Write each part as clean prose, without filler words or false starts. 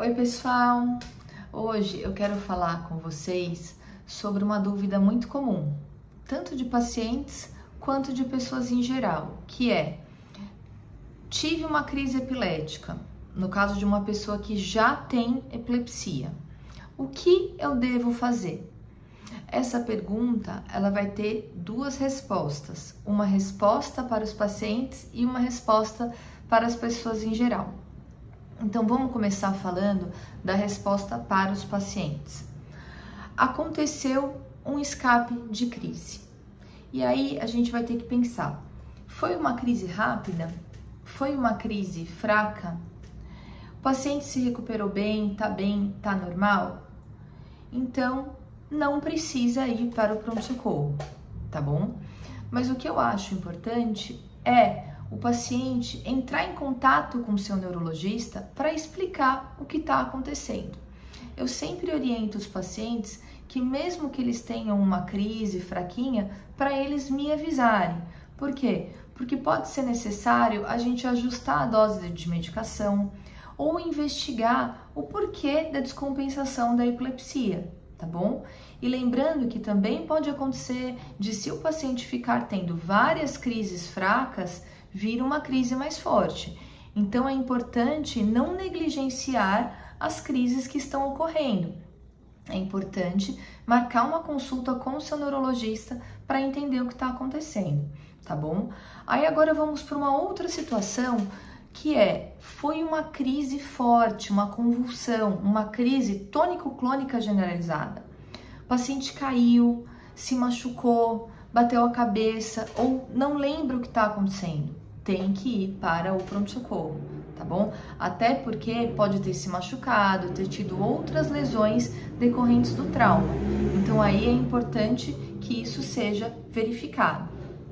Oi pessoal, hoje eu quero falar com vocês sobre uma dúvida muito comum, tanto de pacientes quanto de pessoas em geral, que é: tive uma crise epilética, no caso de uma pessoa que já tem epilepsia, o que eu devo fazer? Essa pergunta ela vai ter duas respostas, uma resposta para os pacientes e uma resposta para as pessoas em geral. Então, vamos começar falando da resposta para os pacientes. Aconteceu um escape de crise. E aí, a gente vai ter que pensar, foi uma crise rápida? Foi uma crise fraca? O paciente se recuperou bem, tá normal? Então, não precisa ir para o pronto-socorro, tá bom? Mas o que eu acho importante é o paciente entrar em contato com o seu neurologista para explicar o que está acontecendo. Eu sempre oriento os pacientes que mesmo que eles tenham uma crise fraquinha, para eles me avisarem. Por quê? Porque pode ser necessário a gente ajustar a dose de medicação ou investigar o porquê da descompensação da epilepsia, tá bom? E lembrando que também pode acontecer de, se o paciente ficar tendo várias crises fracas, vir uma crise mais forte. Então é importante não negligenciar as crises que estão ocorrendo. É importante marcar uma consulta com o seu neurologista para entender o que está acontecendo, tá bom? Aí agora vamos para uma outra situação que foi uma crise forte, uma convulsão, uma crise tônico-clônica generalizada. O paciente caiu, se machucou, bateu a cabeça ou não lembra o que está acontecendo. Tem que ir para o pronto-socorro, tá bom? Até porque pode ter se machucado, ter tido outras lesões decorrentes do trauma. Então aí é importante que isso seja verificado,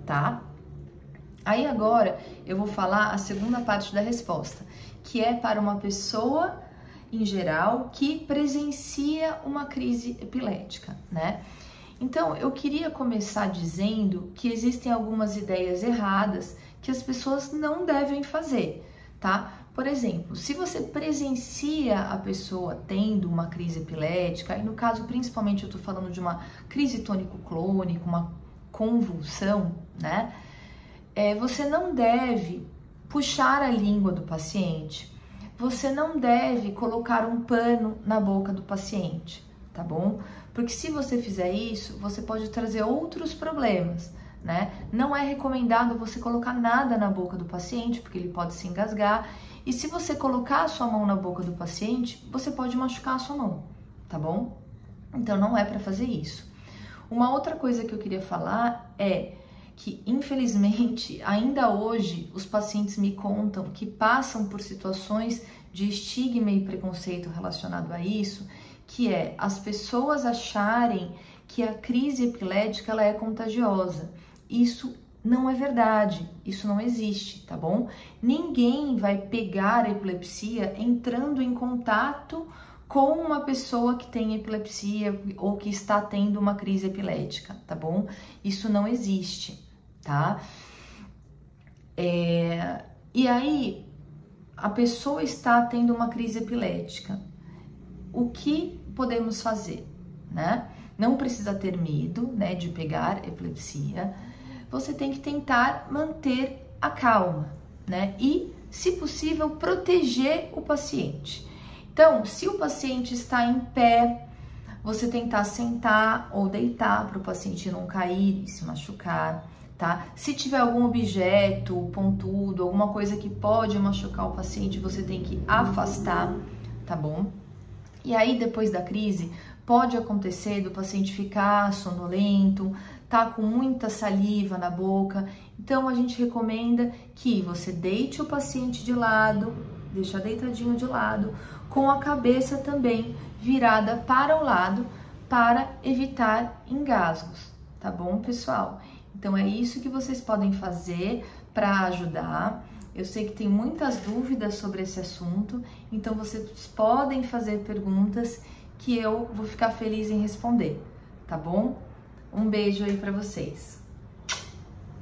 tá? Aí agora eu vou falar a segunda parte da resposta, que é para uma pessoa em geral que presencia uma crise epilética, né? Então eu queria começar dizendo que existem algumas ideias erradas que as pessoas não devem fazer, tá? Por exemplo, se você presencia a pessoa tendo uma crise epilética, e no caso principalmente eu tô falando de uma crise tônico-clônica, uma convulsão, né? Você não deve puxar a língua do paciente, você não deve colocar um pano na boca do paciente, tá bom? Porque se você fizer isso, você pode trazer outros problemas, né? Não é recomendado você colocar nada na boca do paciente, porque ele pode se engasgar. E se você colocar a sua mão na boca do paciente, você pode machucar a sua mão, tá bom? Então não é para fazer isso. Uma outra coisa que eu queria falar é que, infelizmente, ainda hoje, os pacientes me contam que passam por situações de estigma e preconceito relacionado a isso, que é as pessoas acharem que a crise epilética ela é contagiosa. Isso não é verdade, isso não existe, tá bom? Ninguém vai pegar a epilepsia entrando em contato com uma pessoa que tem epilepsia ou que está tendo uma crise epilética, tá bom? Isso não existe, tá? E aí, a pessoa está tendo uma crise epilética. O que podemos fazer, né? Não precisa ter medo, né, de pegar epilepsia. Você tem que tentar manter a calma, né? E, se possível, proteger o paciente. Então, se o paciente está em pé, você tentar sentar ou deitar para o paciente não cair e se machucar, tá? Se tiver algum objeto pontudo, alguma coisa que pode machucar o paciente, você tem que afastar, tá bom? E aí, depois da crise, pode acontecer do paciente ficar sonolento, tá com muita saliva na boca. Então, a gente recomenda que você deite o paciente de lado, deixa deitadinho de lado, com a cabeça também virada para o lado, para evitar engasgos, tá bom, pessoal? Então, é isso que vocês podem fazer para ajudar. Eu sei que tem muitas dúvidas sobre esse assunto, então vocês podem fazer perguntas que eu vou ficar feliz em responder, tá bom? Um beijo aí para vocês.